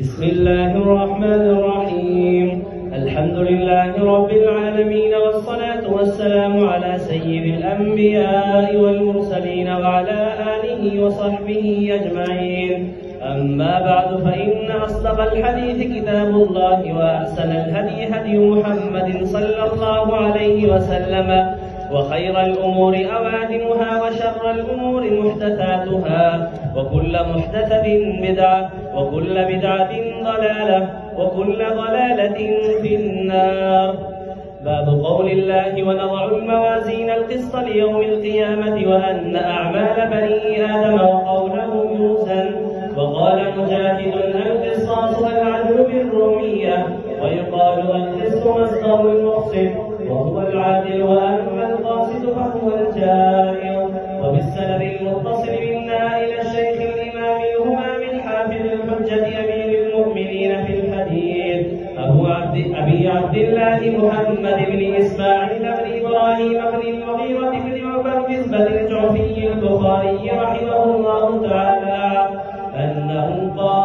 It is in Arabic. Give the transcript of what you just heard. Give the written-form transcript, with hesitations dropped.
بسم الله الرحمن الرحيم. الحمد لله رب العالمين، والصلاة والسلام على سيد الأنبياء والمرسلين وعلى آله وصحبه أجمعين. أما بعد، فإن أصدق الحديث كتاب الله، وأحسن الهدي هدي محمد صلى الله عليه وسلم، وخير الأمور أوادمها، وشر الأمور محدثاتها، وكل محدثة بدعة، وكل بدعة ضلالة، وكل ضلالة في النار. باب قول الله: ونضع الموازين القسط ليوم القيامة وأن أعمال بني آدم وقولهم يوزن. وقال مجاهد: القسطاس والعدل بالرومية، ويقال القسط مصدر المقسط وهو العادل، وأما القاسط فهو الجائر. وبالسند المتصل منا إلى الشيخ الإمام الهمام الحافظ الحجة أمير المؤمنين في الحديث أبي عبد الله محمد بن إسماعيل بن إبراهيم بن المغيرة بن عبد الجعفي البخاري رحمه الله تعالى أنه قال: